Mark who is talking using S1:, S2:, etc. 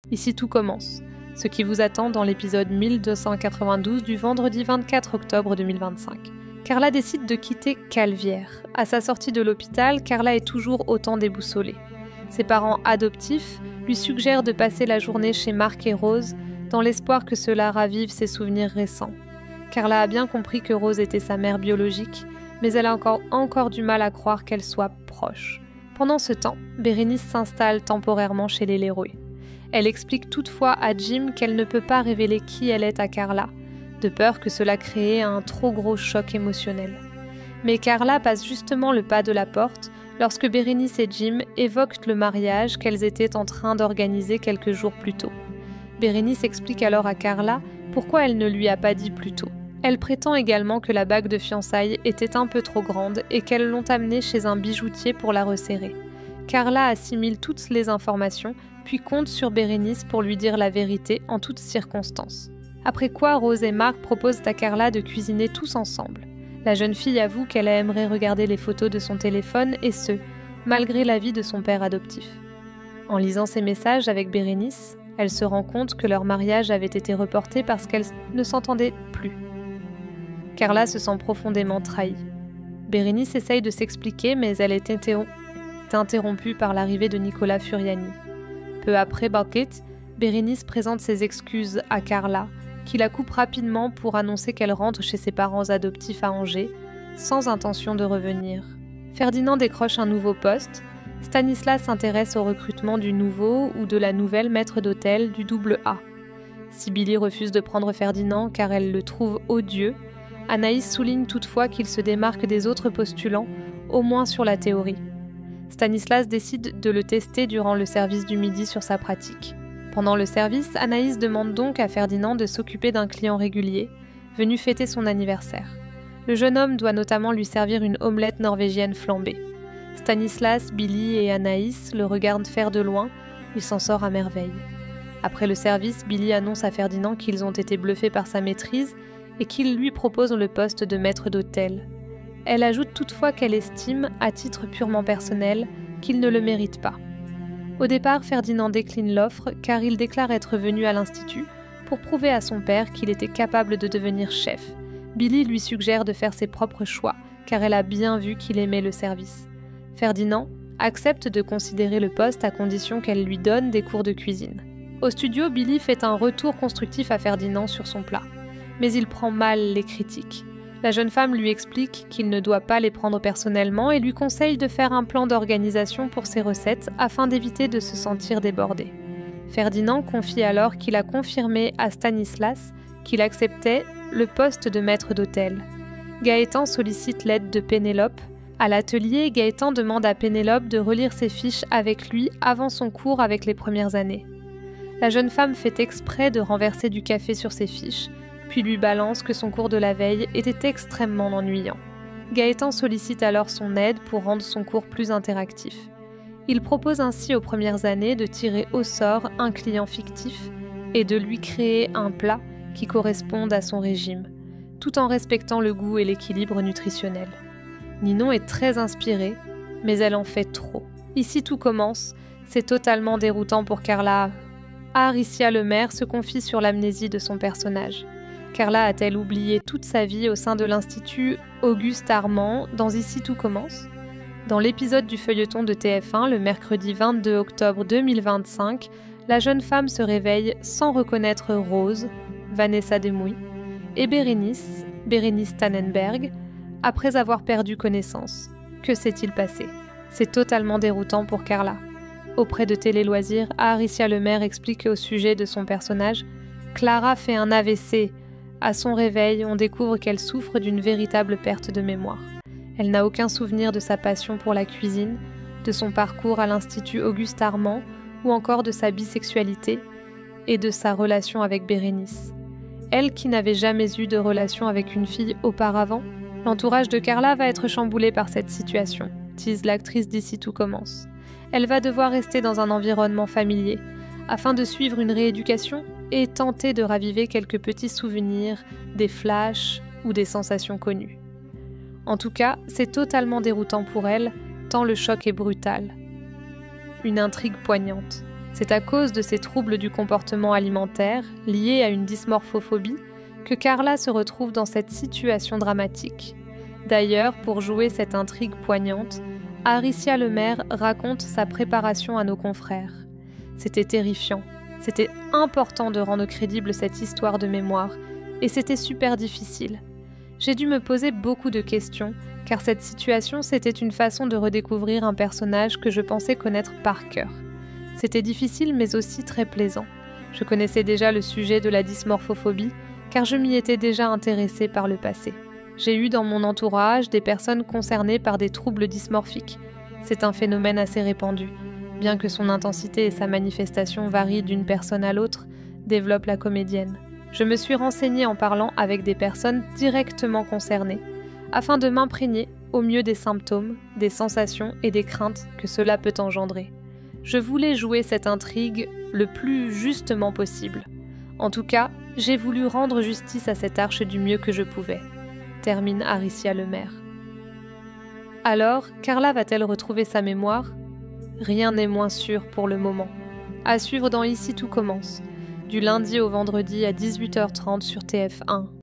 S1: Ici tout commence, ce qui vous attend dans l'épisode 1292 du vendredi 24 octobre 2025. Carla décide de quitter Calvière. À sa sortie de l'hôpital, Carla est toujours autant déboussolée. Ses parents adoptifs lui suggèrent de passer la journée chez Marc et Rose, dans l'espoir que cela ravive ses souvenirs récents. Carla a bien compris que Rose était sa mère biologique, mais elle a encore du mal à croire qu'elle soit proche. Pendant ce temps, Bérénice s'installe temporairement chez les Leroy. Elle explique toutefois à Jim qu'elle ne peut pas révéler qui elle est à Carla, de peur que cela crée un trop gros choc émotionnel. Mais Carla passe justement le pas de la porte lorsque Bérénice et Jim évoquent le mariage qu'elles étaient en train d'organiser quelques jours plus tôt. Bérénice explique alors à Carla pourquoi elle ne lui a pas dit plus tôt. Elle prétend également que la bague de fiançailles était un peu trop grande et qu'elles l'ont amenée chez un bijoutier pour la resserrer. Carla assimile toutes les informations, puis compte sur Bérénice pour lui dire la vérité en toutes circonstances. Après quoi, Rose et Marc proposent à Carla de cuisiner tous ensemble. La jeune fille avoue qu'elle aimerait regarder les photos de son téléphone et ce, malgré l'avis de son père adoptif. En lisant ses messages avec Bérénice, elle se rend compte que leur mariage avait été reporté parce qu'elles ne s'entendaient plus. Carla se sent profondément trahie. Bérénice essaye de s'expliquer, mais elle est interrompue par l'arrivée de Nicolas Furiani. Peu après Banquet, Bérénice présente ses excuses à Carla, qui la coupe rapidement pour annoncer qu'elle rentre chez ses parents adoptifs à Angers, sans intention de revenir. Ferdinand décroche un nouveau poste. Stanislas s'intéresse au recrutement du nouveau ou de la nouvelle maître d'hôtel du double A. Si Billy refuse de prendre Ferdinand car elle le trouve odieux, Anaïs souligne toutefois qu'il se démarque des autres postulants, au moins sur la théorie. Stanislas décide de le tester durant le service du midi sur sa pratique. Pendant le service, Anaïs demande donc à Ferdinand de s'occuper d'un client régulier, venu fêter son anniversaire. Le jeune homme doit notamment lui servir une omelette norvégienne flambée. Stanislas, Billy et Anaïs le regardent faire de loin, il s'en sort à merveille. Après le service, Billy annonce à Ferdinand qu'ils ont été bluffés par sa maîtrise et qu'il lui propose le poste de maître d'hôtel. Elle ajoute toutefois qu'elle estime, à titre purement personnel, qu'il ne le mérite pas. Au départ, Ferdinand décline l'offre car il déclare être venu à l'Institut pour prouver à son père qu'il était capable de devenir chef. Billy lui suggère de faire ses propres choix car elle a bien vu qu'il aimait le service. Ferdinand accepte de considérer le poste à condition qu'elle lui donne des cours de cuisine. Au studio, Billy fait un retour constructif à Ferdinand sur son plat. Mais il prend mal les critiques. La jeune femme lui explique qu'il ne doit pas les prendre personnellement et lui conseille de faire un plan d'organisation pour ses recettes afin d'éviter de se sentir débordé. Ferdinand confie alors qu'il a confirmé à Stanislas qu'il acceptait le poste de maître d'hôtel. Gaëtan sollicite l'aide de Pénélope. À l'atelier, Gaëtan demande à Pénélope de relire ses fiches avec lui avant son cours avec les premières années. La jeune femme fait exprès de renverser du café sur ses fiches, puis lui balance que son cours de la veille était extrêmement ennuyant. Gaëtan sollicite alors son aide pour rendre son cours plus interactif. Il propose ainsi aux premières années de tirer au sort un client fictif et de lui créer un plat qui corresponde à son régime, tout en respectant le goût et l'équilibre nutritionnel. Ninon est très inspirée, mais elle en fait trop. Ici tout commence, c'est totalement déroutant pour Carla. Aricia Lemaire se confie sur l'amnésie de son personnage. Carla a-t-elle oublié toute sa vie au sein de l'Institut Auguste Armand dans Ici tout commence ? Dans l'épisode du feuilleton de TF1, le mercredi 22 octobre 2025, la jeune femme se réveille sans reconnaître Rose, Vanessa Demouy, et Bérénice Tannenberg, après avoir perdu connaissance. Que s'est-il passé ? C'est totalement déroutant pour Carla. Auprès de Télé Loisirs, Aricia Lemaire explique au sujet de son personnage « Clara fait un AVC ». À son réveil, on découvre qu'elle souffre d'une véritable perte de mémoire. Elle n'a aucun souvenir de sa passion pour la cuisine, de son parcours à l'Institut Auguste Armand ou encore de sa bisexualité et de sa relation avec Bérénice. Elle qui n'avait jamais eu de relation avec une fille auparavant, l'entourage de Carla va être chamboulé par cette situation, tease l'actrice d'Ici tout commence. Elle va devoir rester dans un environnement familier afin de suivre une rééducation et tenter de raviver quelques petits souvenirs, des flashs ou des sensations connues. En tout cas, c'est totalement déroutant pour elle, tant le choc est brutal. Une intrigue poignante. C'est à cause de ces troubles du comportement alimentaire, liés à une dysmorphophobie, que Carla se retrouve dans cette situation dramatique. D'ailleurs, pour jouer cette intrigue poignante, Aricia Lemaire raconte sa préparation à nos confrères. C'était terrifiant, c'était important de rendre crédible cette histoire de mémoire, et c'était super difficile. J'ai dû me poser beaucoup de questions, car cette situation, c'était une façon de redécouvrir un personnage que je pensais connaître par cœur. C'était difficile, mais aussi très plaisant. Je connaissais déjà le sujet de la dysmorphophobie, car je m'y étais déjà intéressée par le passé. J'ai eu dans mon entourage des personnes concernées par des troubles dysmorphiques. C'est un phénomène assez répandu. Bien que son intensité et sa manifestation varient d'une personne à l'autre, développe la comédienne. Je me suis renseignée en parlant avec des personnes directement concernées, afin de m'imprégner au mieux des symptômes, des sensations et des craintes que cela peut engendrer. Je voulais jouer cette intrigue le plus justement possible. En tout cas, j'ai voulu rendre justice à cette arche du mieux que je pouvais. Termine Aricia Lemaire. Alors, Carla va-t-elle retrouver sa mémoire ? Rien n'est moins sûr pour le moment. À suivre dans Ici tout commence, du lundi au vendredi à 18h30 sur TF1.